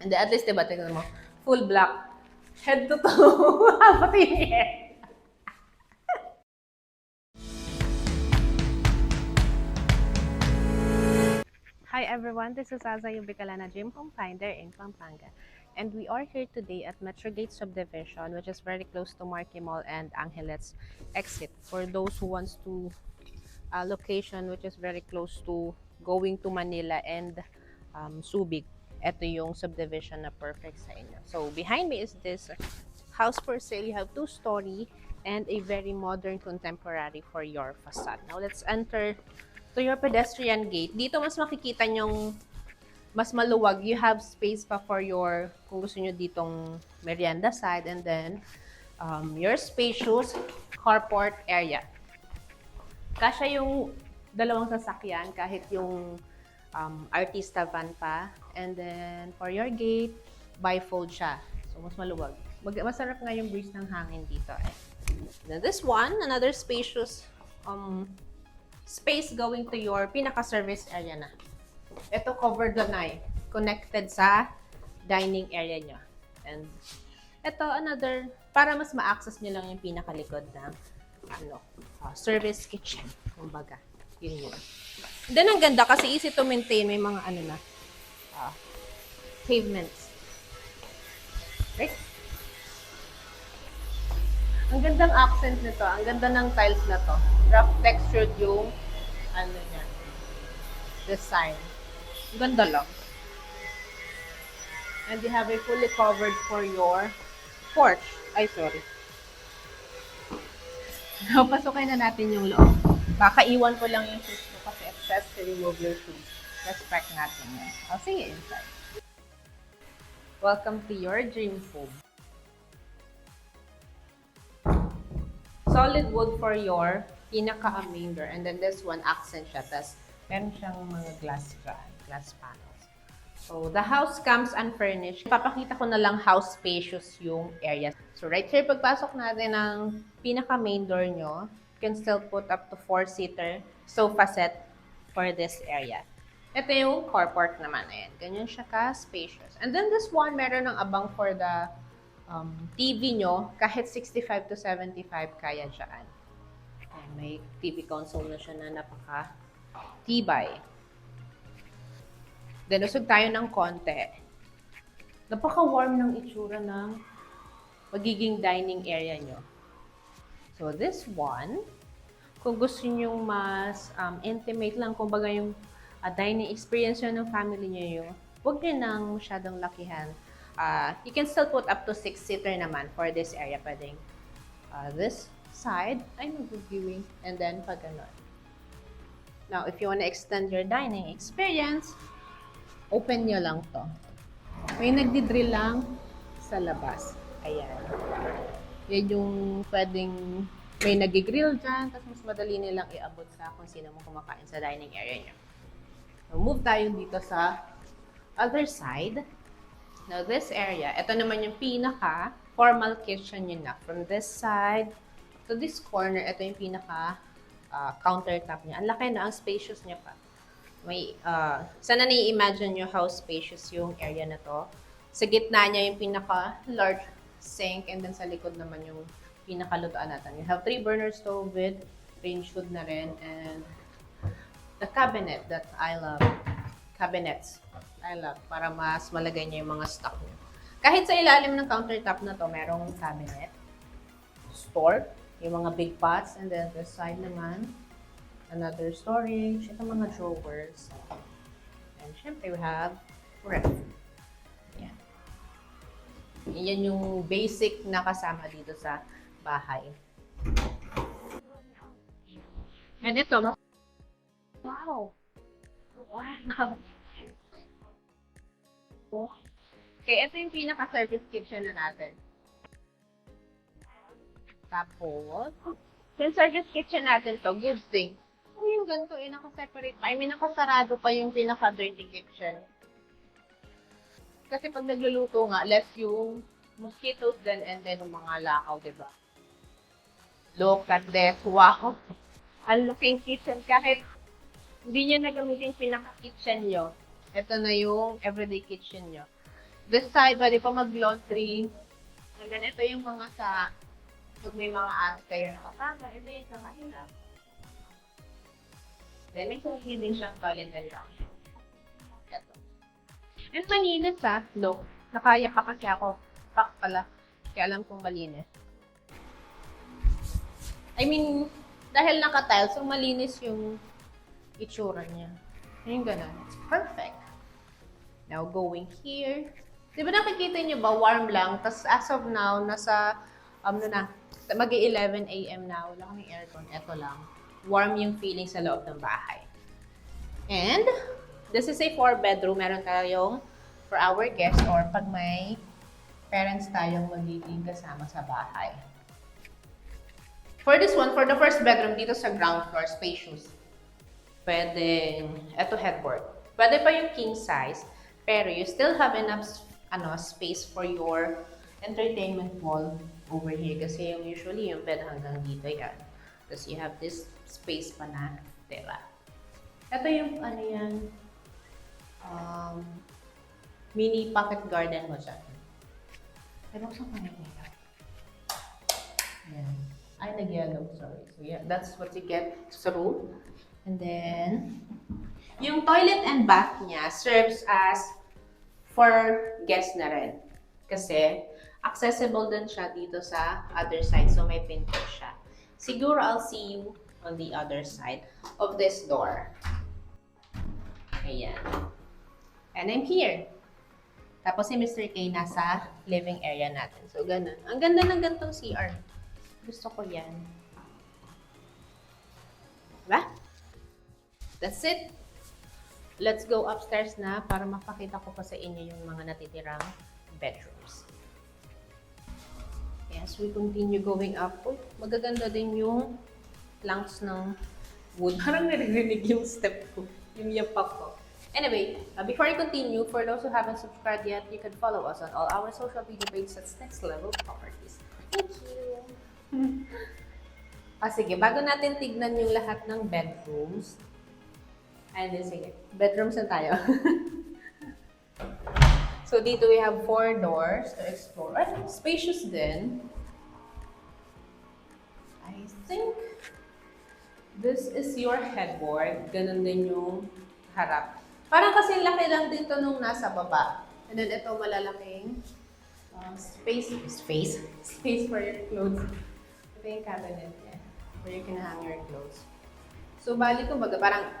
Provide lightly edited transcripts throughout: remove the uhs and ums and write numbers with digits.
And then, at least, diba, tignan mo, full black. Head to toe. Pati yung hair. Hi everyone, this is Aza Yubikalana Gym Home Finder in Pampanga. And we are here today at Metrogate Subdivision, which is very close to Marquee Mall and Angeles exit. For those who wants to location which is very close to going to Manila and Subic. Ito yung subdivision na perfect sa inyo. So behind me is this house for sale. You have 2-story and a very modern contemporary for your facade. Now let's enter to your pedestrian gate. Dito mas makikita nyong mas maluwag. You have space pa for your, kung gusto nyo ditong merienda side, and then your spacious carport area. Kasya yung dalawang sasakyan kahit yung artista van pa. And then for your gate, bifold siya. So mas maluwag. Masarap nga yung breeze ng hangin dito eh. Then this one, another spacious space going to your pinaka-service area na. Ito covered lanay, connected sa dining area nyo. And ito another, para mas ma-access nyo lang yung pinakalikod ng service kitchen. Kumbaga, yun yun. Then ang ganda kasi easy to maintain, may mga pavements. Right? Ang gandang accent nito, ang ganda ng tiles na to. Rough textured yung niya, design. Ang ganda lang. And you have a fully covered for your porch. Ay, sorry. Now, pasukin na natin yung loob. Baka iwan ko lang yung shoes ko kasi it says to remove your shoes. Respect natin yan. I'll see you inside. Welcome to your dream home. Solid wood for your pinaka-main door. And then this one, accent siya. Tapos, meron siyang mga glass panels. So, the house comes unfurnished. Papakita ko na lang how spacious yung area. So, right here, pagpasok natin ng pinaka-main door nyo, you can still put up to 4-seater sofa set for this area. Ito yung carport naman. Ayan. Ganyan siya ka-spacious. And then this one, meron ng abang for the TV nyo, kahit 65 to 75 kaya dyan. And may TV console na siya na napaka-tibay. Then, usog tayo ng konti. Napaka-warm ng itsura ng magiging dining area nyo. So, this one, kung gusto nyo mas intimate lang, kumbaga yung dining experience nyo ng family nyo, huwag nyo nang masyadong lakihan. You can still put up to 6-seater naman for this area. Pwedeng this side, ay mag-viewing, and then pag ganon. Now, if you want to extend your dining experience, open nyo lang to. May nagdi-drill lang sa labas. Ayan. Yan yung pwedeng may nag-grill dyan, tapos mas madali nilang iabot sa kung sino mo kumakain sa dining area nyo. So, move tayo dito sa other side. Now, this area, ito naman yung pinaka-formal kitchen nyo na. From this side to this corner, ito yung pinaka-countertop niya. Ang laki na, ang spacious niya pa. May, sana nai-imagine nyo how spacious yung area na to. Sa gitna niya yung pinaka-large sink, and then sa likod naman yung pinaka-lutuan natin. You have 3-burner stove with range hood na rin, and the cabinet that I love. Cabinets. I love, para mas malagay niya yung mga stock niyo. Kahit sa ilalim ng countertop na to, merong cabinet, store, yung mga big pots, and then this side naman, another storage, ito mga drawers. And syempre, we have ref. Yan. Yan yung basic na kasama dito sa bahay. And ito, wow! Wow! Okay, ito yung pinaka-service kitchen na natin. Tapos, yung service kitchen natin to, good thing. Yung ganito naka-separate pa. I mean, nakasarado pa yung pinaka-dirty kitchen. Kasi pag nagluluto nga, less yung mosquitoes din and then yung mga lakaw, diba? Look at this. Wow! Ang looking kitchen. Kahit hindi nyo nagamitin pinaka-kitchen nyo, ito na yung everyday kitchen nyo. This side, pwede pa mag-laundry. And then, ito yung mga sa, pag may mga ate kayo na kasama, ito yung sa kanila. Then, may healing siyang toilet and shower. Ito. And malinis look. Nakaya pa kasi ako. Pak pala. Kaya alam kong malinis. I mean, dahil naka-tile, so malinis yung itsura niya. Yung ganun. It's perfect. Now, going here. Di ba nakikita niyo ba, warm lang. Tapos as of now, nasa, mag-11 a.m. na. Wala kaming aircon. Ito lang. Warm yung feeling sa loob ng bahay. And, this is a 4-bedroom. Meron tayong for our guests or pag may parents tayong magiging kasama sa bahay. For this one, for the first bedroom, dito sa ground floor, spacious. Pwede, eto headboard. Pwede pa yung king size, pero you still have enough space for your entertainment wall over here. Kasi yung usually yung bed hanggang dito yan. Tapos you have this space pa na tela. Ito yung mini pocket garden mo dyan. Pero saan pa nag-yellow? Ayan. Ay, nag-yellow. Sorry. So yeah, that's what you get sa room. And then, yung toilet and bath niya serves as for guests na rin. Kasi, accessible din siya dito sa other side. So, may pinto siya. Siguro, I'll see you on the other side of this door. Ayan. And I'm here. Tapos si Mr. K nasa living area natin. So, ganun. Ang ganda ng gantong CR. Gusto ko yan. Diba? That's it. Let's go upstairs na para mapakita ko pa sa inyo yung mga natitirang bedrooms. Yes, we continue going up. Uy, magaganda din yung planks ng wood. Parang narinig yung step ko. Yung yapak ko. Anyway, before I continue, for those who haven't subscribed yet, you can follow us on all our social media pages at Next Level Properties. Thank you! Sige, bago natin tignan yung lahat ng bedrooms, sige, bedrooms na tayo. So, dito we have 4 doors to explore. Ay, spacious din. I think this is your headboard. Ganun din yung harap. Parang kasi laki lang dito nung nasa baba. And then ito malalaking space for your clothes. Ito yung cabinet niya where you can hang your clothes. So bali kumbaga parang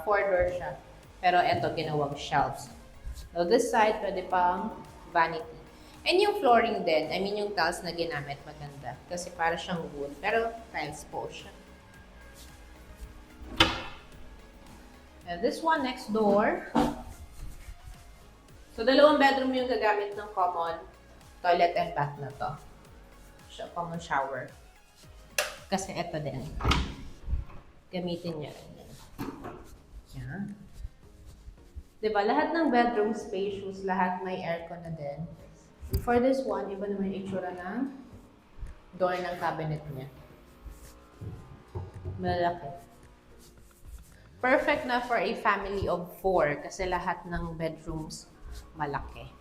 4-door siya. Pero ito ginawang shelves. So this side pwede pang vanity. And yung flooring din, I mean yung tiles na ginamit maganda. Kasi para siyang wood. Pero tiles po siya. And this one next door. So, 2 bedroom yung gagamit ng common toilet and bath na to. Common shower. Kasi ito din. Gamitin niya rin yan. Yan. Diba? Lahat ng bedroom spacious, lahat may aircon na din. And for this one, iba naman yung itsura ng door ng cabinet niya. Malaki. Perfect na for a family of 4 kasi lahat ng bedrooms malaki.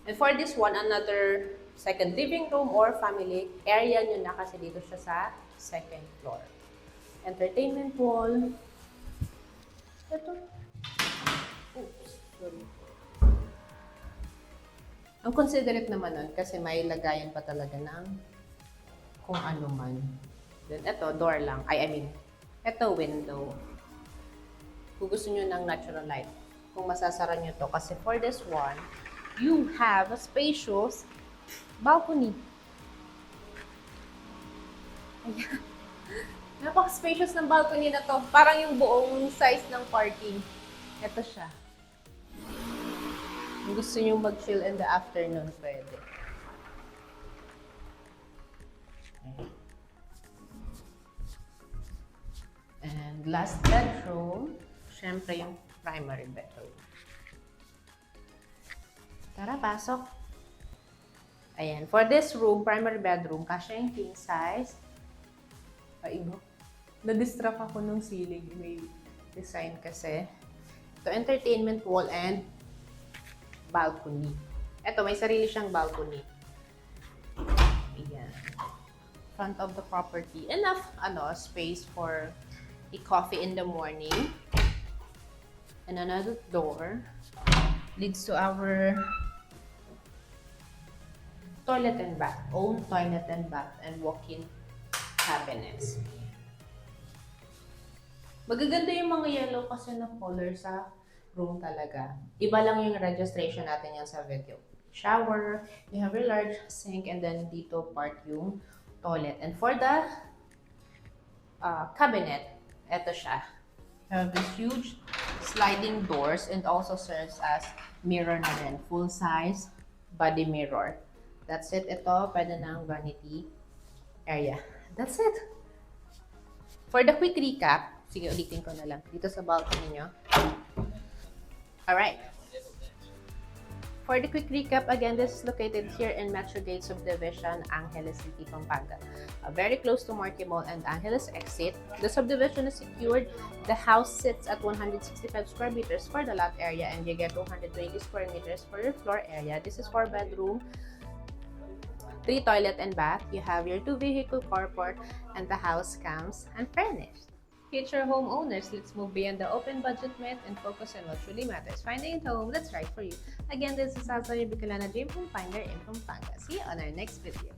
And for this one, another second living room or family area nyo na kasi dito siya sa second floor. Entertainment wall. Ito. Oops. Sorry. Ang considerate naman nun kasi may lagayan pa talaga ng kung ano man. Then ito, door lang. I mean, ito, window. Kung gusto nyo ng natural light, kung masasara nyo to. Kasi for this one, you have a spacious balcony. Ayan. Napaka-spacious ng balcony na to. Parang yung buong size ng parking. Ito siya. Kung gusto nyo mag-chill in the afternoon, pwede. And last bedroom, syempre yung primary bedroom. Tara, pasok. Ayan. For this room, primary bedroom, kasya yung king size. Paigo. Na-distract ako nung ceiling. May design kasi. Ito, entertainment wall and balcony. Ito, may sarili siyang balcony. Ayan. Front of the property. Enough space for a coffee in the morning. And another door leads to our toilet and bath. Own toilet and bath and walk-in cabinets. Magaganda yung mga yellow kasi na color sa room talaga. Iba lang yung registration natin yan sa video. Shower, you have your large sink, and then dito part yung toilet. And for the cabinet, eto siya. You have these huge sliding doors and also serves as mirror na rin. Full size body mirror. That's it. Ito, pwede ng vanity area. That's it. For the quick recap, sige, ulitin ko na lang. Dito sa balcony nyo. Alright. For the quick recap, again, this is located here in Metro Gate Subdivision, Angeles City, Pampanga. Very close to Marquee Mall and Angeles Exit. The subdivision is secured. The house sits at 165 square meters for the lot area, and you get 220 square meters for your floor area. This is 4-bedroom, 3 toilet and bath. You have your 2-vehicle carport, and the house comes unfurnished. Future homeowners, let's move beyond the open budget myth and focus on what truly matters. Finding a home that's right for you. Again, this is Salsa Bicolana Dream Home Finder in Pampanga. See you on our next video.